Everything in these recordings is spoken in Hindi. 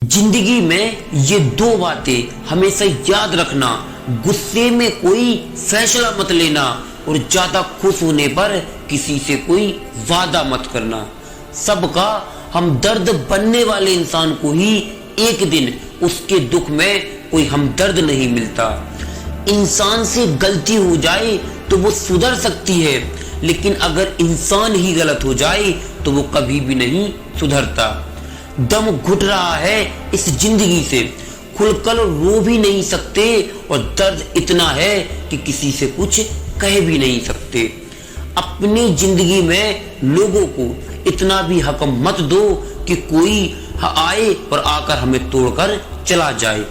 जिंदगी में ये दो बातें हमेशा याद रखना। गुस्से में कोई फैसला मत लेना और ज्यादा खुश होने पर किसी से कोई वादा मत करना। सबका हमदर्द बनने वाले इंसान को ही एक दिन उसके दुख में कोई हमदर्द नहीं मिलता। इंसान से गलती हो जाए तो वो सुधर सकती है, लेकिन अगर इंसान ही गलत हो जाए तो वो कभी भी नहीं सुधरता। दम घुट रहा है इस जिंदगी से, खुलकर रो भी नहीं सकते और दर्द इतना है कि किसी से कुछ कह भी नहीं सकते। अपनी जिंदगी में लोगों को इतना भी हक मत दो कि कोई आए और आकर हमें तोड़कर चला जाए।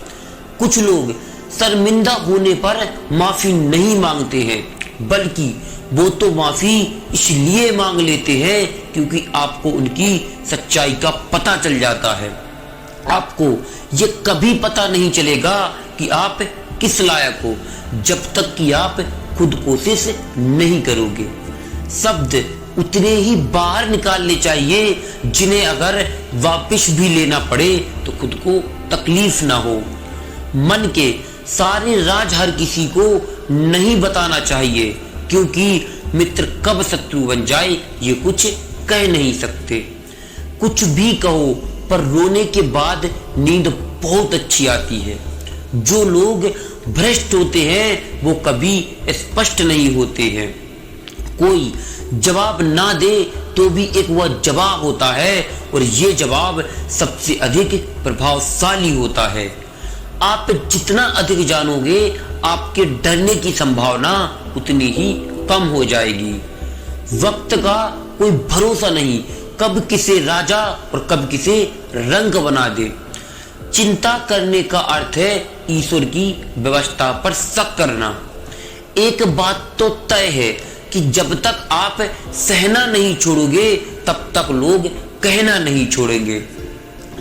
कुछ लोग शर्मिंदा होने पर माफी नहीं मांगते हैं, बल्कि वो तो माफी इसलिए मांग लेते हैं क्योंकि आपको उनकी सच्चाई का पता चल जाता है। आपको ये कभी पता नहीं चलेगा कि आप किस लायक हो जब तक कि आप खुद कोशिश नहीं करोगे। शब्द उतने ही बाहर निकालने चाहिए जिन्हें अगर वापस भी लेना पड़े तो खुद को तकलीफ ना हो। मन के सारे राज हर किसी को नहीं बताना चाहिए, क्योंकि मित्र कब शत्रु बन जाए ये कुछ कह नहीं सकते। कुछ भी कहो पर रोने के बाद नींद बहुत अच्छी आती है। जो लोग भ्रष्ट होते हैं वो कभी स्पष्ट नहीं होते हैं। कोई जवाब ना दे तो भी एक वह जवाब होता है और ये जवाब सबसे अधिक प्रभावशाली होता है। आप जितना अधिक जानोगे आपके डरने की संभावना उतनी ही कम हो जाएगी। वक्त का कोई भरोसा नहीं, कब किसे राजा और कब किसे रंग बना दे। चिंता करने का अर्थ है ईश्वर की व्यवस्था पर शक करना। एक बात तो तय है कि जब तक आप सहना नहीं छोड़ोगे तब तक लोग कहना नहीं छोड़ेंगे।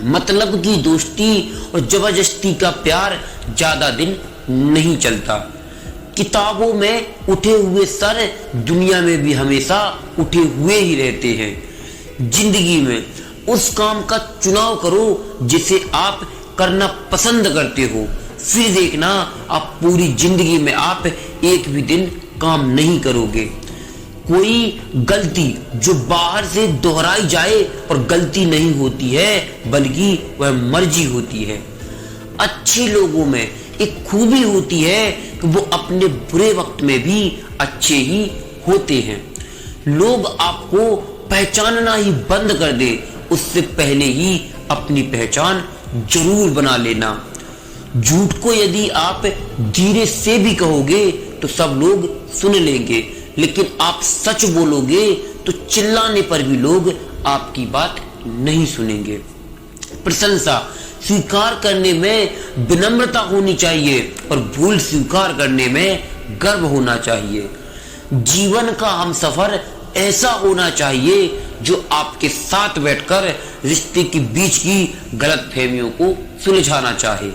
मतलब की दोस्ती और जबरदस्ती का प्यार ज्यादा दिन नहीं चलता। किताबों में उठे हुए सर दुनिया में भी हमेशा उठे हुए ही रहते हैं। जिंदगी में उस काम का चुनाव करो जिसे आप करना पसंद करते हो, फिर देखना आप पूरी जिंदगी में आप एक भी दिन काम नहीं करोगे। कोई गलती जो बाहर से दोहराई जाए और गलती नहीं होती है बल्कि वह मर्जी होती है। अच्छे लोगों में एक खूबी होती है कि वो अपने बुरे वक्त में भी अच्छे ही होते हैं। लोग आपको पहचानना ही बंद कर दे उससे पहले ही अपनी पहचान जरूर बना लेना। झूठ को यदि आप धीरे से भी कहोगे तो सब लोग सुन लेंगे, लेकिन आप सच बोलोगे तो चिल्लाने पर भी लोग आपकी बात नहीं सुनेंगे। प्रशंसा स्वीकार करने में विनम्रता होनी चाहिए और भूल स्वीकार करने में गर्व होना चाहिए। जीवन का हमसफर ऐसा होना चाहिए जो आपके साथ बैठकर रिश्ते के बीच की गलतफहमियों को सुलझाना चाहे,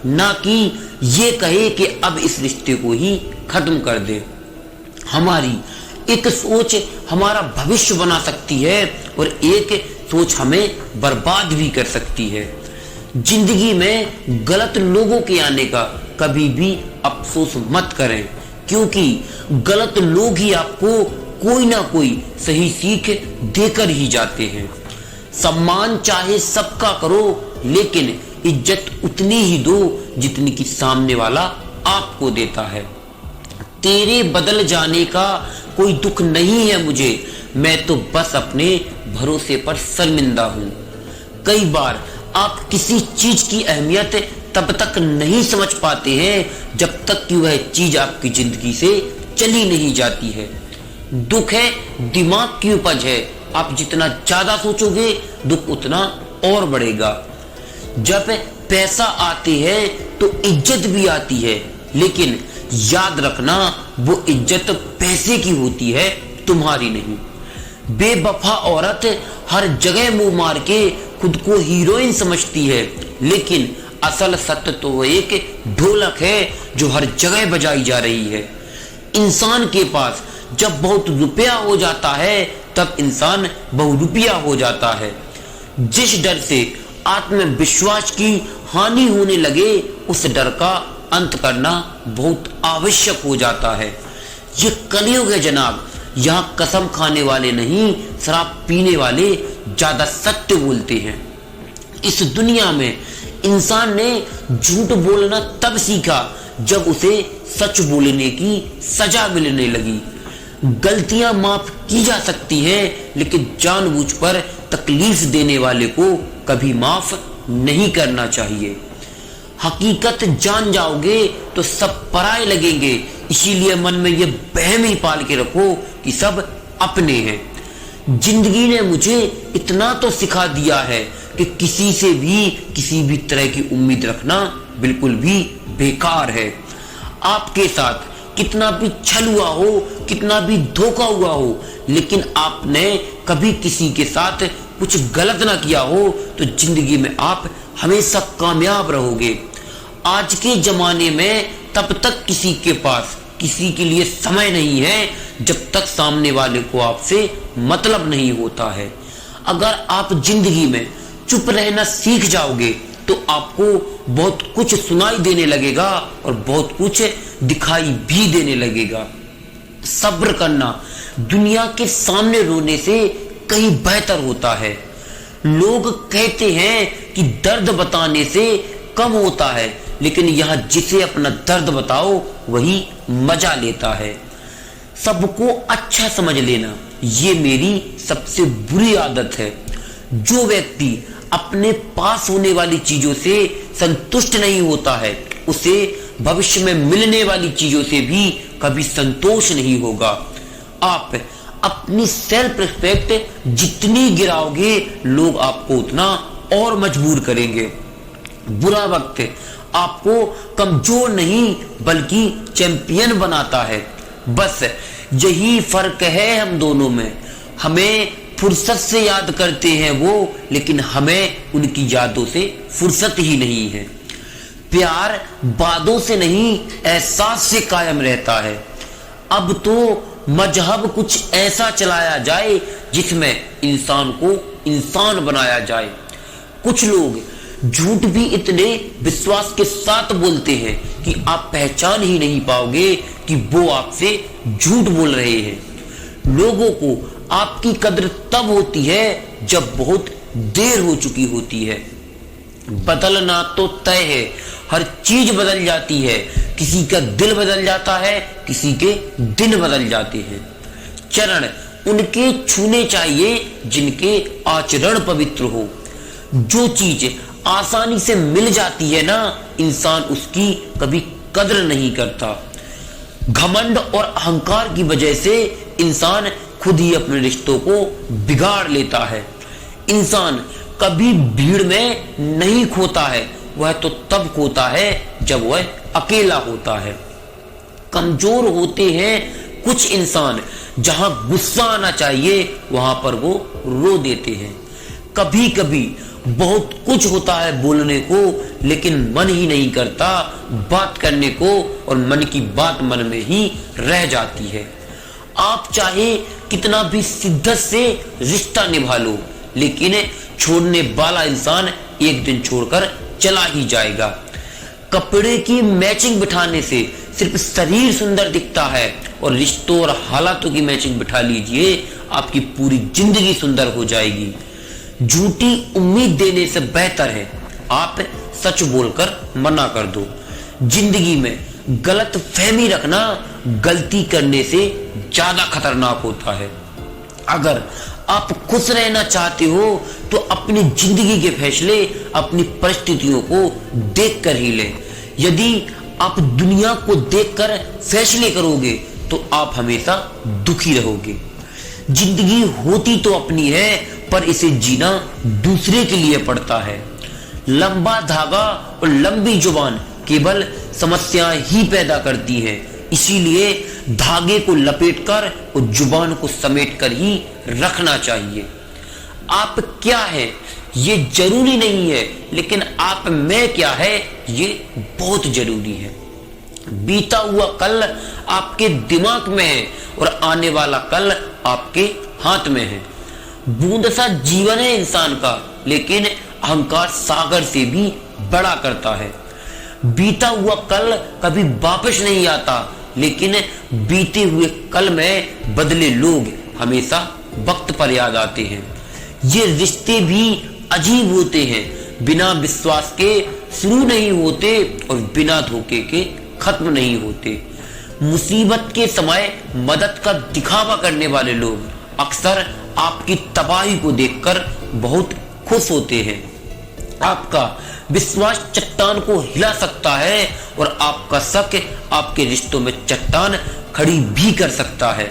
ना कि ये कहे कि अब इस रिश्ते को ही खत्म कर दे। हमारी एक सोच हमारा भविष्य बना सकती है और एक सोच हमें बर्बाद भी कर सकती है। जिंदगी में गलत लोगों के आने का कभी भी अफसोस मत करें, क्योंकि गलत लोग ही आपको कोई ना कोई सही सीख देकर ही जाते हैं। सम्मान चाहे सबका करो, लेकिन इज्जत उतनी ही दो जितनी कि सामने वाला आपको देता है। तेरे बदल जाने का कोई दुख नहीं है मुझे, मैं तो बस अपने भरोसे पर शर्मिंदा हूं। कई बार आप किसी चीज की अहमियत तब तक नहीं समझ पाते हैं जब तक कि वह चीज आपकी जिंदगी से चली नहीं जाती है। दुख है दिमाग की उपज है, आप जितना ज्यादा सोचोगे दुख उतना और बढ़ेगा। जब पैसा आते हैं तो इज्जत भी आती है, लेकिन याद रखना वो इज्जत पैसे की होती है, तुम्हारी नहीं। बेवफा औरत हर जगह मुंह मार के खुद को हीरोइन समझती है, लेकिन असल सत्य तो वो एक ढोलक है जो हर जगह बजाई जा रही है। इंसान के पास जब बहुत रुपया हो जाता है तब इंसान बहुरुपया हो जाता है। जिस डर से आत्मविश्वास की हानि होने लगे, उस डर का अंत करना बहुत आवश्यक हो जाता है। ये कलयुग है जनाब, यहाँ कसम खाने वाले नहीं, शराब पीने वाले ज्यादा सत्य बोलते हैं। इस दुनिया में इंसान ने झूठ बोलना तब सीखा जब उसे सच बोलने की सजा मिलने लगी। गलतियां माफ की जा सकती हैं, लेकिन जानबूझकर तकलीफ देने वाले को कभी माफ नहीं करना चाहिए। हकीकत जान जाओगे तो सब पराये लगेंगे, इसीलिए मन में ये वहम ही पाल के रखो कि सब अपने हैं। जिंदगी ने मुझे इतना तो सिखा दिया है कि किसी से भी किसी भी तरह की उम्मीद रखना बिल्कुल भी बेकार है। आपके साथ कितना भी छल हुआ हो, कितना भी धोखा हुआ हो, लेकिन आपने कभी किसी के साथ कुछ गलत ना किया हो तो जिंदगी में आप हमेशा कामयाब रहोगे। आज के जमाने में तब तक किसी के पास किसी के लिए समय नहीं है जब तक सामने वाले को आपसे मतलब नहीं होता है। अगर आप जिंदगी में चुप रहना सीख जाओगे तो आपको बहुत कुछ सुनाई देने लगेगा और बहुत कुछ दिखाई भी देने लगेगा। सब्र करना दुनिया के सामने रोने से कहीं बेहतर होता है। लोग कहते हैं कि दर्द बताने से कम होता है, लेकिन यह जिसे अपना दर्द बताओ वही मजा लेता है। सबको अच्छा समझ लेना ये मेरी सबसे बुरी आदत है। जो व्यक्ति अपने पास होने वाली चीजों से संतुष्ट नहीं होता है, उसे भविष्य में मिलने वाली चीजों से भी कभी संतोष नहीं होगा। आप अपनी सेल्फ रिस्पेक्ट जितनी गिराओगे, लोग आपको उतना और मजबूर करेंगे। बुरा वक्त आपको कमजोर नहीं बल्कि चैंपियन बनाता है। बस यही फर्क है हम दोनों में। हमें फुर्सत से याद करते हैं वो, लेकिन हमें उनकी यादों से फुर्सत ही नहीं है। प्यार बातों से नहीं, एहसास से कायम रहता है। अब तो मजहब कुछ ऐसा चलाया जाए जिसमें इंसान को इंसान बनाया जाए। कुछ लोग झूठ भी इतने विश्वास के साथ बोलते हैं कि आप पहचान ही नहीं पाओगे कि वो आपसे झूठ बोल रहे हैं। लोगों को आपकी कद्र तब होती है जब बहुत देर हो चुकी होती है। बदलना तो तय है, हर चीज बदल जाती है। किसी का दिल बदल जाता है, किसी के दिन बदल जाते हैं। चरण उनके छूने चाहिए जिनके आचरण पवित्र हो। जो चीज आसानी से मिल जाती है ना, इंसान उसकी कभी कद्र नहीं करता। घमंड और अहंकार की वजह से इंसान खुद ही अपने रिश्तों को बिगाड़ लेता है। इंसान कभी भीड़ में नहीं खोता है, वह तो तब खोता है जब वह अकेला होता है। कमजोर होते हैं कुछ इंसान, जहां गुस्सा आना चाहिए वहां पर वो रो देते हैं। कभी कभी बहुत कुछ होता है बोलने को, लेकिन मन ही नहीं करता बात करने को, और मन की बात मन में ही रह जाती है। आप चाहे कितना भी शिद्दत से रिश्ता निभा लो, लेकिन छोड़ने वाला इंसान एक दिन छोड़कर चला ही जाएगा। कपड़े की मैचिंग बिठाने से सिर्फ शरीर सुंदर दिखता है, और रिश्तों और हालातों की मैचिंग बिठा लीजिए, आपकी पूरी जिंदगी सुंदर हो जाएगी। झूठी उम्मीद देने से बेहतर है आप सच बोलकर मना कर दो। जिंदगी में गलत फहमी रखना गलती करने से ज्यादा खतरनाक होता है। अगर आप खुश रहना चाहते हो तो अपनी जिंदगी के फैसले अपनी परिस्थितियों को देखकर ही लें। यदि आप दुनिया को देखकर फैसले करोगे तो आप हमेशा दुखी रहोगे। जिंदगी होती तो अपनी है, पर इसे जीना दूसरे के लिए पड़ता है। लंबा धागा और लंबी जुबान केवल समस्याएं ही पैदा करती है, इसीलिए धागे को लपेटकर और जुबान को समेटकर ही रखना चाहिए। आप क्या है ये जरूरी नहीं है, लेकिन आप में क्या है ये बहुत जरूरी है। बीता हुआ कल आपके दिमाग में है और आने वाला कल आपके हाथ में है। बूंद सा जीवन है इंसान का, लेकिन अहंकार सागर से भी बड़ा करता है। बीता हुआ कल कभी वापस नहीं आता, लेकिन बीते हुए कल में बदले लोग हमेशा वक्त पर याद आते हैं। ये रिश्ते भी अजीब होते हैं, बिना विश्वास के शुरू नहीं होते और बिना धोखे के खत्म नहीं होते। मुसीबत के समय मदद का दिखावा करने वाले लोग अक्सर आपकी तबाही को देखकर बहुत खुश होते हैं। आपका विश्वास चट्टान को हिला सकता है और आपका शक आपके रिश्तों में चट्टान खड़ी भी कर सकता है।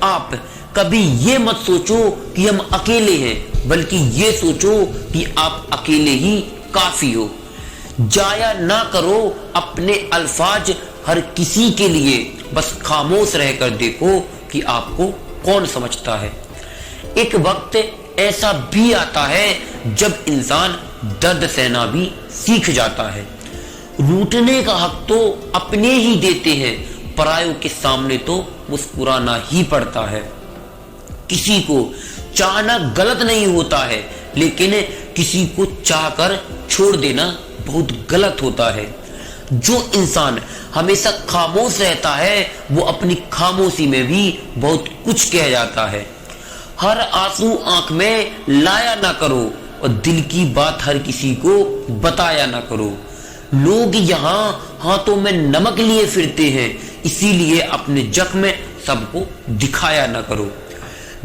आप कभी ये मत सोचो कि हम अकेले हैं, बल्कि ये सोचो कि आप अकेले ही काफी हो। जाया ना करो अपने अल्फाज हर किसी के लिए, बस खामोश रहकर देखो कि आपको कौन समझता है। एक वक्त ऐसा भी आता है जब इंसान दर्द सहना भी सीख जाता है। रूठने का हक तो अपने ही देते हैं, परायों के सामने तो मुस्कुराना ही पड़ता है। किसी को चाहना गलत नहीं होता है, लेकिन किसी को चाहकर छोड़ देना बहुत गलत होता है। जो इंसान हमेशा खामोश रहता है वो अपनी खामोशी में भी बहुत कुछ कह जाता है। हर आंसू आंख में लाया ना करो और दिल की बात हर किसी को बताया ना करो। लोग यहाँ हाथों में नमक लिए फिरते हैं, इसीलिए अपने जख्म सबको दिखाया ना करो।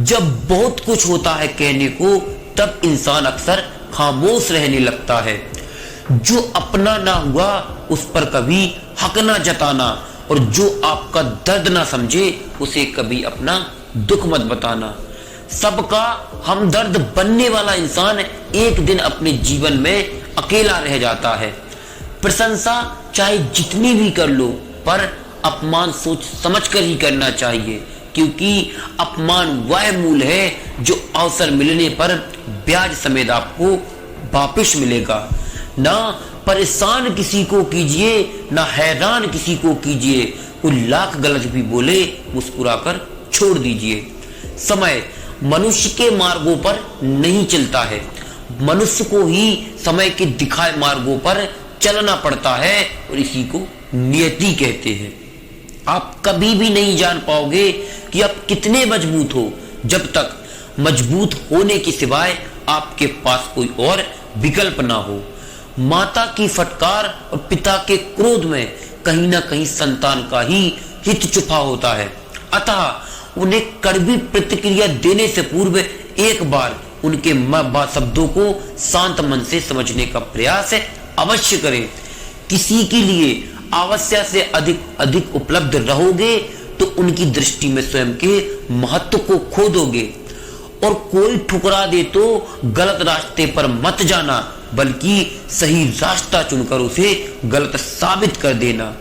जब बहुत कुछ होता है कहने को, तब इंसान अक्सर खामोश रहने लगता है। जो अपना ना हुआ उस पर कभी हक ना जताना, और जो आपका दर्द ना समझे उसे कभी अपना दुख मत बताना। सबका हमदर्द बनने वाला इंसान एक दिन अपने जीवन में अकेला रह जाता है। प्रशंसा चाहे जितनी भी कर लो, पर अपमान सोच समझ कर ही करना चाहिए, क्योंकि अपमान वह मूल है जो अवसर मिलने पर ब्याज समेत आपको वापस मिलेगा। ना परेशान किसी को कीजिए, ना हैरान किसी को कीजिए। कोई लाख गलत भी बोले, मुस्कुराकर छोड़ दीजिए। समय मनुष्य के मार्गों पर नहीं चलता है, मनुष्य को ही समय के दिखाए मार्गों पर चलना पड़ता है, और इसी को नियति कहते हैं। आप कभी भी नहीं जान पाओगे कि आप कितने मजबूत हो, जब तक मजबूत होने के सिवाय आपके पास कोई और विकल्प ना हो। माता की फटकार और पिता के क्रोध में कहीं ना कहीं संतान का ही हित छुपा होता है। अतः उन्हें कड़वी प्रतिक्रिया देने से पूर्व एक बार उनके शब्दों को शांत मन से समझने का प्रयास अवश्य करें। किसी के लिए आवश्यक से अधिक उपलब्ध रहोगे तो उनकी दृष्टि में स्वयं के महत्व को खो दोगे। और कोई ठुकरा दे तो गलत रास्ते पर मत जाना, बल्कि सही रास्ता चुनकर उसे गलत साबित कर देना।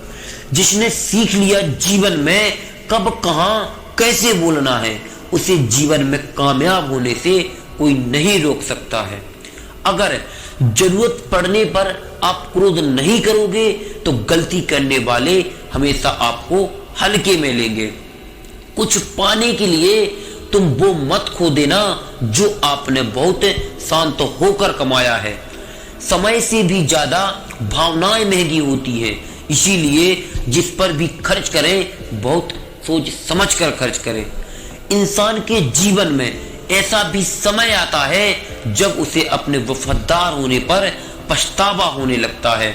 जिसने सीख लिया जीवन में कब कहां कैसे बोलना है, उसे जीवन में कामयाब होने से कोई नहीं रोक सकता है। अगर जरूरत पड़ने पर आप क्रोध नहीं करोगे तो गलती करने वाले हमेशा आपको हल्के में लेंगे। कुछ पाने के लिए तुम वो मत खो देना जो आपने बहुत शांत होकर कमाया है। समय से भी ज्यादा भावनाएं महंगी होती है, इसीलिए जिस पर भी खर्च करें बहुत सोच समझ कर खर्च करें। इंसान के जीवन में ऐसा भी समय आता है जब उसे अपने वफादार होने पर पछतावा होने लगता है।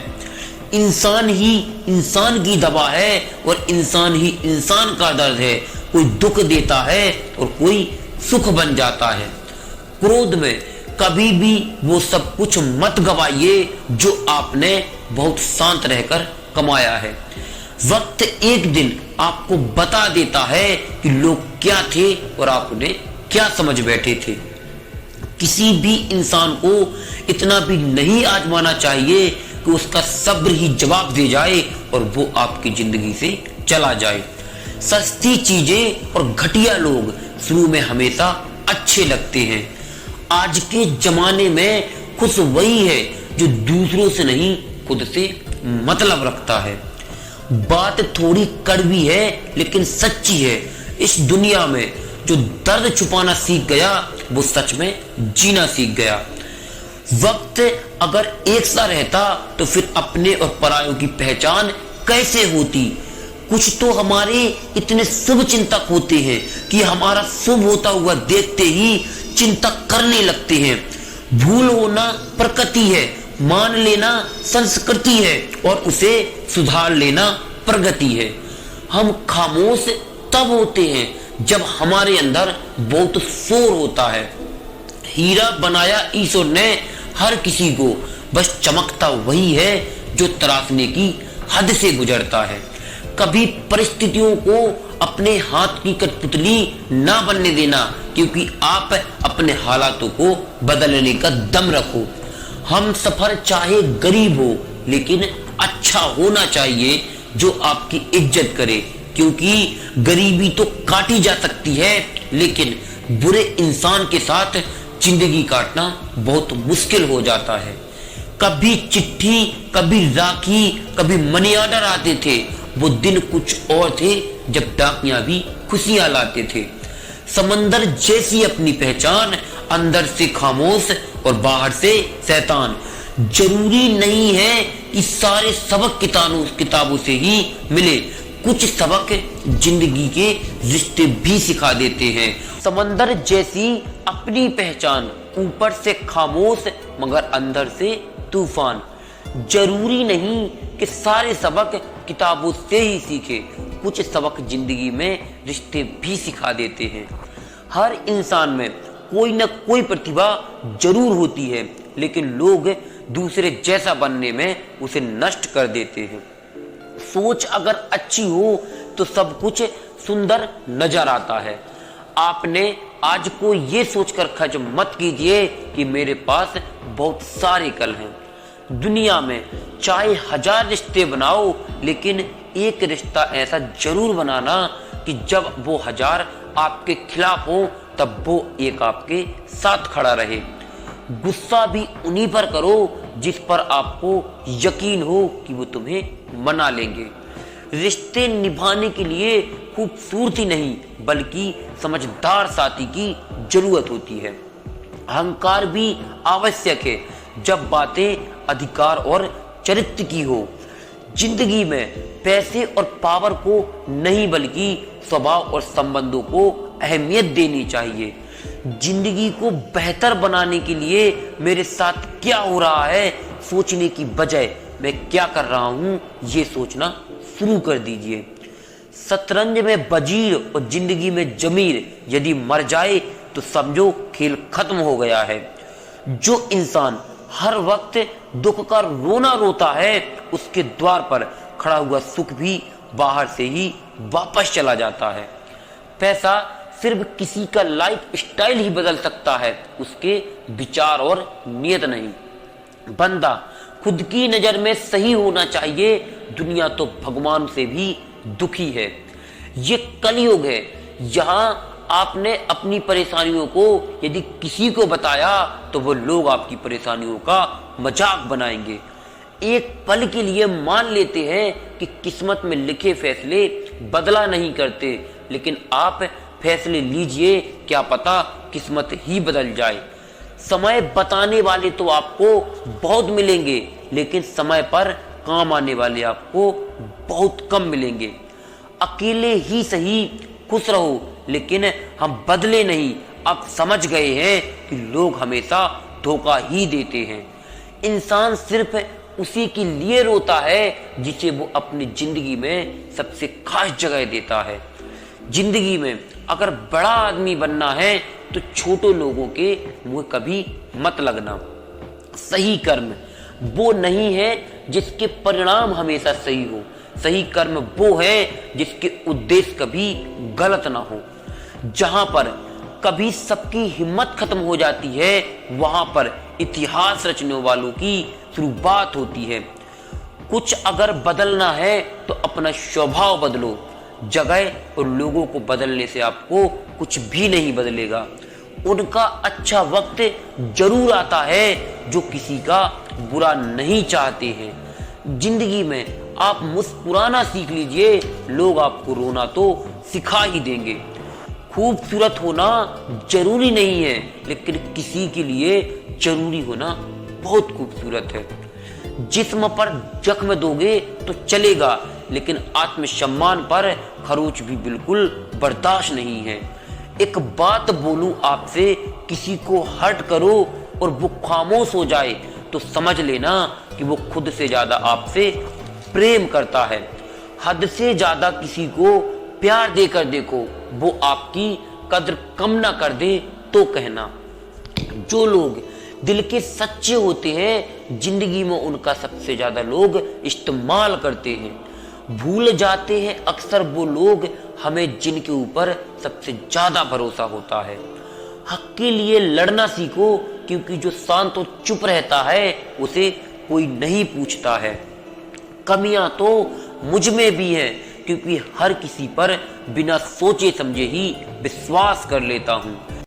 इंसान ही इंसान की दवा है और इंसान ही इंसान का दर्द है। कोई दुख देता है और कोई सुख बन जाता है। क्रोध में कभी भी वो सब कुछ मत गवाइए जो आपने बहुत शांत रहकर कमाया है। वक्त एक दिन आपको बता देता है कि लोग क्या थे और आप उन्हें क्या समझ बैठे थे। किसी भी इंसान को इतना भी नहीं आजमाना चाहिए कि उसका सब्र ही जवाब दे जाए और वो आपकी जिंदगी से चला जाए। सस्ती चीजें और घटिया लोग शुरू में हमेशा अच्छे लगते हैं। आज के जमाने में खुश वही है जो दूसरों से नहीं खुद से मतलब रखता है। बात थोड़ी कड़वी है लेकिन सच्ची है। इस दुनिया में जो दर्द छुपाना सीख गया वो सच में जीना सीख गया। वक्त अगर एक सा रहता तो फिर अपने और परायों की पहचान कैसे होती। कुछ तो हमारे इतने शुभ चिंतक होते हैं कि हमारा शुभ होता हुआ देखते ही चिंता करने लगते हैं। भूल होना प्रकृति है, मान लेना संस्कृति है और उसे सुधार लेना प्रगति है। हम खामोश तब होते हैं जब हमारे अंदर बहुत शोर होता है। हीरा बनाया ईश्वर ने हर किसी को, बस चमकता वही है जो तराशने की हद से गुजरता है। कभी परिस्थितियों को अपने हाथ की कठपुतली ना बनने देना, क्योंकि आप अपने हालातों को बदलने का दम रखो। हम सफर चाहे गरीब हो लेकिन अच्छा होना चाहिए जो आपकी इज्जत करे, क्योंकि गरीबी तो काटी जा सकती है लेकिन बुरे इंसान के साथ जिंदगी काटना बहुत मुश्किल हो जाता है। कभी चिट्ठी, कभी राखी, कभी मनी ऑर्डर आते थे। वो दिन कुछ और थे जब डाकियां भी खुशियां लाते थे। समंदर जैसी अपनी पहचान, अंदर से खामोश और बाहर से शैतान। जरूरी नहीं है कि सारे सबक किताबों से ही मिले, कुछ सबक जिंदगी के रिश्ते भी सिखा देते हैं। समंदर जैसी अपनी पहचान, ऊपर से खामोश मगर अंदर से तूफान। जरूरी नहीं कि सारे सबक किताबों से ही सीखे, कुछ सबक जिंदगी में रिश्ते भी सिखा देते हैं। हर इंसान में कोई ना कोई प्रतिभा जरूर होती है, लेकिन लोग दूसरे जैसा बनने में उसे नष्ट कर देते हैं। सोच अगर अच्छी हो तो सब कुछ सुंदर नजर आता है। आपने आज को ये सोचकर खर्च मत कीजिए कि मेरे पास बहुत सारे कल हैं। दुनिया में चाहे 1000 रिश्ते बनाओ, लेकिन एक रिश्ता ऐसा जरूर बनाना कि जब वो 1000 आपके खिलाफ हो तब वो एक आपके साथ खड़ा रहे। गुस्सा भी उन्हीं पर करो जिस पर आपको यकीन हो कि वो तुम्हें मना लेंगे। रिश्ते निभाने के लिए खूबसूरती नहीं बल्कि समझदार साथी की जरूरत होती है। अहंकार भी आवश्यक है जब बातें अधिकार और चरित्र की हो। जिंदगी में पैसे और पावर को नहीं बल्कि स्वभाव और संबंधों को अहमियत देनी चाहिए। जिंदगी को बेहतर बनाने के लिए मेरे साथ क्या हो रहा है सोचने की बजाय मैं क्या कर रहा हूं ये सोचना शुरू कर दीजिए। शतरंज में वजीर और जिंदगी में जमीर यदि मर जाए तो समझो खेल खत्म हो गया है। जो इंसान हर वक्त दुख का रोना रोता है उसके द्वार पर खड़ा हुआ सुख भी बाहर से ही वापस चला जाता है। पैसा सिर्फ किसी का लाइफ स्टाइल ही बदल सकता है, उसके विचार और नियत नहीं। बंदा खुद की नजर में सही होना चाहिए, दुनिया तो भगवान से भी दुखी है। ये कलयुग है, यहाँ आपने अपनी परेशानियों को यदि किसी को बताया तो वो लोग आपकी परेशानियों का मजाक बनाएंगे। एक पल के लिए मान लेते हैं कि किस्मत में लिखे फैसले बदला नहीं करते, लेकिन आप फैसले लीजिए, क्या पता किस्मत ही बदल जाए। समय बताने वाले तो आपको बहुत मिलेंगे, लेकिन समय पर काम आने वाले आपको बहुत कम मिलेंगे। अकेले ही सही खुश रहो, लेकिन हम बदले नहीं। अब समझ गए हैं कि लोग हमेशा धोखा ही देते हैं। इंसान सिर्फ उसी के लिए रोता है जिसे वो अपनी जिंदगी में सबसे खास जगह देता है। जिंदगी में अगर बड़ा आदमी बनना है तो छोटे लोगों के मुंह कभी मत लगना। सही कर्म वो नहीं है जिसके परिणाम हमेशा सही हो, सही कर्म वो है जिसके उद्देश्य कभी गलत ना हो। जहां पर कभी सबकी हिम्मत खत्म हो जाती है वहां पर इतिहास रचने वालों की शुरुआत होती है। कुछ अगर बदलना है तो अपना स्वभाव बदलो, जगह और लोगों को बदलने से आपको कुछ भी नहीं बदलेगा। उनका अच्छा वक्त जरूर आता है जो किसी का बुरा नहीं चाहते हैं। जिंदगी में आप मुस्कुराना सीख लीजिए, लोग आपको रोना तो सिखा ही देंगे। खूबसूरत होना जरूरी नहीं है, लेकिन किसी के लिए जरूरी होना बहुत खूबसूरत है। जिस्म पर जख्म दोगे तो चलेगा, लेकिन आत्मसम्मान पर खरोच भी बिल्कुल बर्दाश्त नहीं है। एक बात बोलूं आपसे, किसी को हर्ट करो और वो खामोश हो जाए तो समझ लेना कि वो खुद से ज्यादा आपसे प्रेम करता है। हद से ज्यादा किसी को प्यार देकर देखो, वो आपकी कद्र कम ना कर दे तो कहना। जो लोग दिल के सच्चे होते हैं, जिंदगी में उनका सबसे ज्यादा लोग इस्तेमाल करते हैं। भूल जाते हैं अक्सर वो लोग हमें जिनके ऊपर सबसे ज्यादा भरोसा होता है। हक के लिए लड़ना सीखो, क्योंकि जो शांत और चुप रहता है उसे कोई नहीं पूछता है। कमियां तो मुझ में भी हैं, क्योंकि हर किसी पर बिना सोचे समझे ही विश्वास कर लेता हूं।